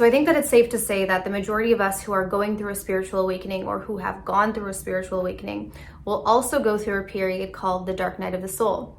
So I think that it's safe to say that the majority of us who are going through a spiritual awakening or who have gone through a spiritual awakening will also go through a period called the dark night of the soul.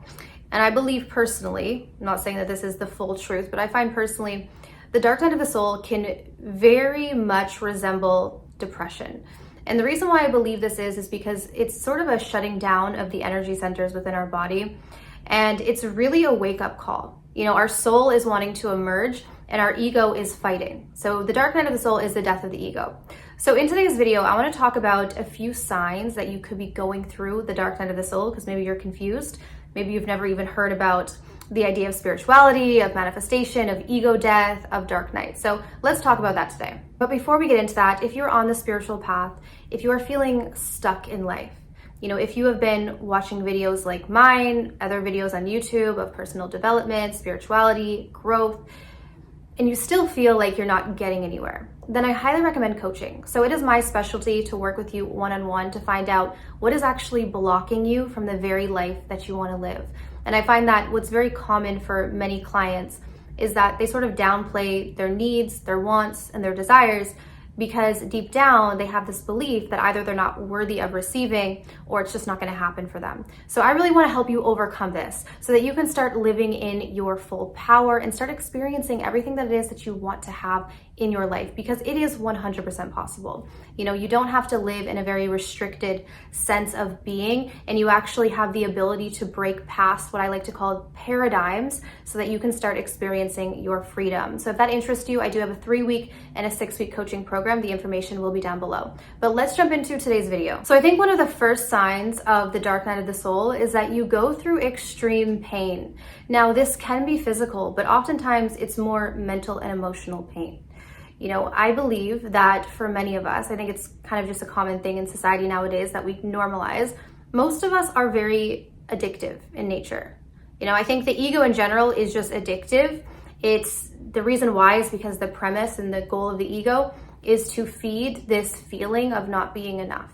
And I believe personally, I'm not saying that this is the full truth, but I find personally the dark night of the soul can very much resemble depression. And the reason why I believe this is because it's sort of a shutting down of the energy centers within our body. And it's really a wake-up call. You know, our soul is wanting to emerge and our ego is fighting. So the dark night of the soul is the death of the ego. So in today's video, I want to talk about a few signs that you could be going through the dark night of the soul, because maybe you're confused. Maybe you've never even heard about the idea of spirituality, of manifestation, of ego death, of dark night. So let's talk about that today. But before we get into that, if you're on the spiritual path, if you are feeling stuck in life, you know, if you have been watching videos like mine, other videos on YouTube of personal development, spirituality, growth, and you still feel like you're not getting anywhere, then I highly recommend coaching. So it is my specialty to work with you one-on-one to find out what is actually blocking you from the very life that you want to live. And I find that what's very common for many clients is that they sort of downplay their needs, their wants, and their desires, because deep down they have this belief that either they're not worthy of receiving or it's just not going to happen for them. So I really want to help you overcome this so that you can start living in your full power and start experiencing everything that it is that you want to have in your life, because it is 100% possible. You know, you don't have to live in a very restricted sense of being, and you actually have the ability to break past what I like to call paradigms so that you can start experiencing your freedom. So if that interests you, I do have a 3-week and a 6-week coaching program. The information will be down below. But let's jump into today's video. So I think one of the first signs of the dark night of the soul is that you go through extreme pain. Now, this can be physical, but oftentimes it's more mental and emotional pain. You know, I believe that for many of us, I think it's kind of just a common thing in society nowadays that we normalize. Most of us are very addictive in nature. You know, I think the ego in general is just addictive. It's the reason why is because the premise and the goal of the ego is to feed this feeling of not being enough,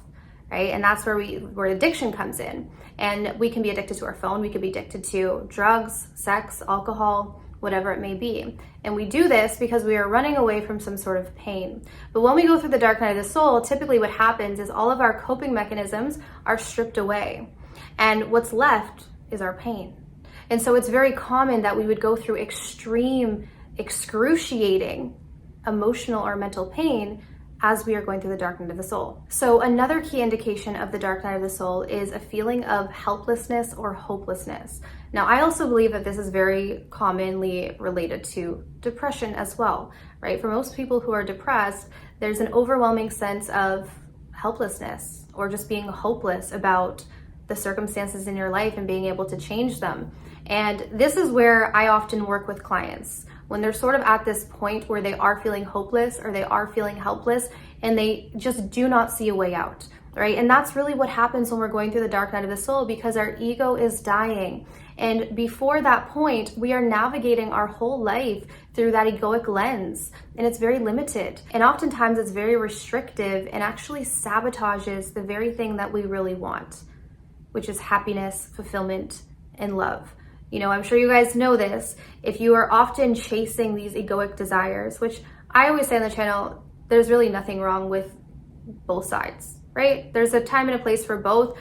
right? And that's where addiction comes in. And we can be addicted to our phone. We could be addicted to drugs, sex, alcohol, whatever it may be. And we do this because we are running away from some sort of pain. But when we go through the dark night of the soul, typically what happens is all of our coping mechanisms are stripped away. And what's left is our pain. And so it's very common that we would go through extreme, excruciating emotional or mental pain as we are going through the dark night of the soul. So another key indication of the dark night of the soul is a feeling of helplessness or hopelessness. Now, I also believe that this is very commonly related to depression as well, right? For most people who are depressed, there's an overwhelming sense of helplessness or just being hopeless about the circumstances in your life and being able to change them. And this is where I often work with clients when they're sort of at this point where they are feeling hopeless or they are feeling helpless and they just do not see a way out, right? And that's really what happens when we're going through the dark night of the soul, because our ego is dying. And before that point, we are navigating our whole life through that egoic lens, and it's very limited. And oftentimes it's very restrictive and actually sabotages the very thing that we really want, which is happiness, fulfillment, and love. You know, I'm sure you guys know this. If you are often chasing these egoic desires, which I always say on the channel, there's really nothing wrong with both sides, right? There's a time and a place for both.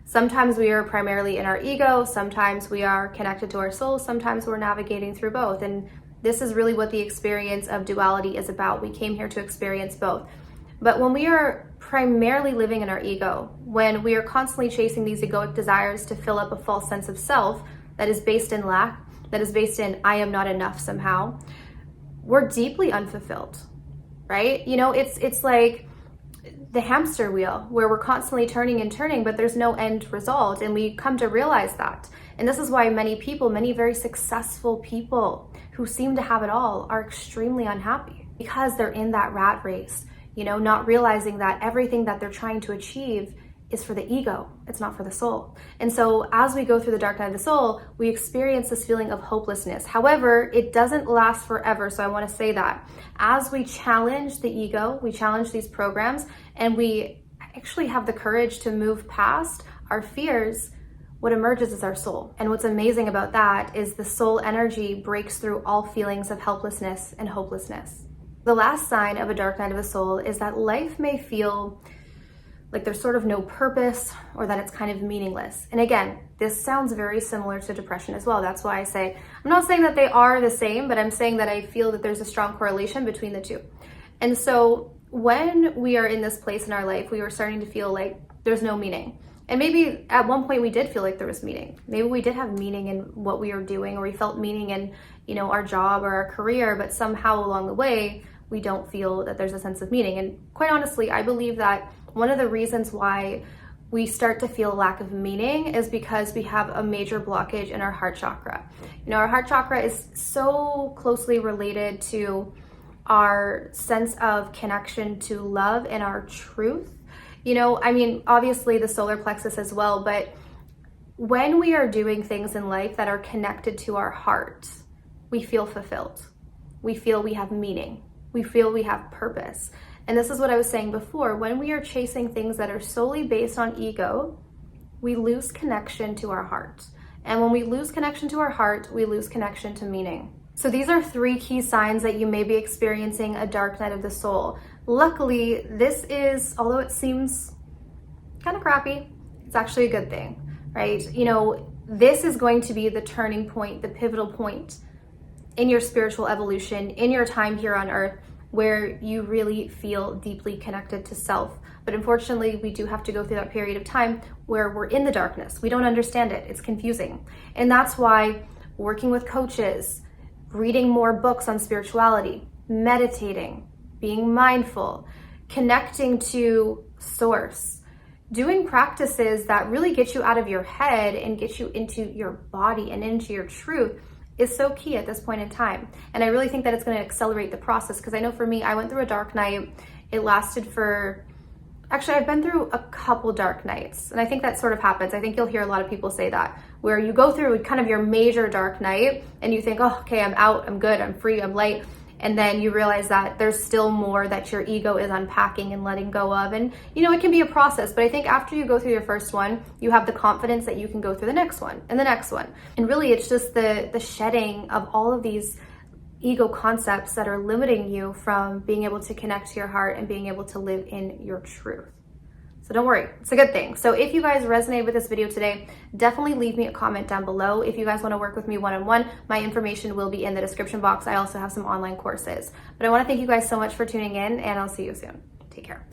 Sometimes we are primarily in our ego, sometimes we are connected to our soul, sometimes we're navigating through both. And this is really what the experience of duality is about. We came here to experience both. But when we are primarily living in our ego, when we are constantly chasing these egoic desires to fill up a false sense of self that is based in lack, that is based in I am not enough somehow, we're deeply unfulfilled, right? You know, it's like the hamster wheel where we're constantly turning and turning, but there's no end result. And we come to realize that. And this is why many people, many very successful people who seem to have it all are extremely unhappy, because they're in that rat race, you know, not realizing that everything that they're trying to achieve is for the ego, it's not for the soul. And so as we go through the dark night of the soul, we experience this feeling of hopelessness. However, it doesn't last forever. So I want to say that as we challenge the ego, we challenge these programs, and we actually have the courage to move past our fears, what emerges is our soul. And what's amazing about that is the soul energy breaks through all feelings of helplessness and hopelessness. The last sign of a dark night of the soul is that life may feel like there's sort of no purpose, or that it's kind of meaningless. And again, this sounds very similar to depression as well. That's why I say, I'm not saying that they are the same, but I'm saying that I feel that there's a strong correlation between the two. And so when we are in this place in our life, we were starting to feel like there's no meaning. And maybe at one point we did feel like there was meaning. Maybe we did have meaning in what we were doing, or we felt meaning in, our job or our career, but somehow along the way, we don't feel that there's a sense of meaning. And quite honestly, I believe that one of the reasons why we start to feel a lack of meaning is because we have a major blockage in our heart chakra. Our heart chakra is so closely related to our sense of connection to love and our truth. Obviously the solar plexus as well, but when we are doing things in life that are connected to our heart, we feel fulfilled. We feel we have meaning. We feel we have purpose. And this is what I was saying before. When we are chasing things that are solely based on ego, we lose connection to our heart. And when we lose connection to our heart, we lose connection to meaning. So these are 3 key signs that you may be experiencing a dark night of the soul. Luckily, this is, although it seems kind of crappy, it's actually a good thing, right? This is going to be the turning point, the pivotal point in your spiritual evolution, in your time here on earth, where you really feel deeply connected to self. But unfortunately, we do have to go through that period of time where we're in the darkness. We don't understand it. It's confusing. And that's why working with coaches, reading more books on spirituality, meditating, being mindful, connecting to source, doing practices that really get you out of your head and get you into your body and into your truth is so key at this point in time. And I really think that it's going to accelerate the process, because I know for me, I went through a dark night. It lasted for, actually, I've been through a couple dark nights. And I think that sort of happens. I think you'll hear a lot of people say that, where you go through kind of your major dark night and you think, oh, okay, I'm out, I'm good, I'm free, I'm light. And then you realize that there's still more that your ego is unpacking and letting go of. And, it can be a process, but I think after you go through your first one, you have the confidence that you can go through the next one and the next one. And really, it's just the shedding of all of these ego concepts that are limiting you from being able to connect to your heart and being able to live in your truth. So don't worry, it's a good thing. So if you guys resonated with this video today, definitely leave me a comment down below. If you guys want to work with me one-on-one, my information will be in the description box. I also have some online courses. But I want to thank you guys so much for tuning in, and I'll see you soon. Take care.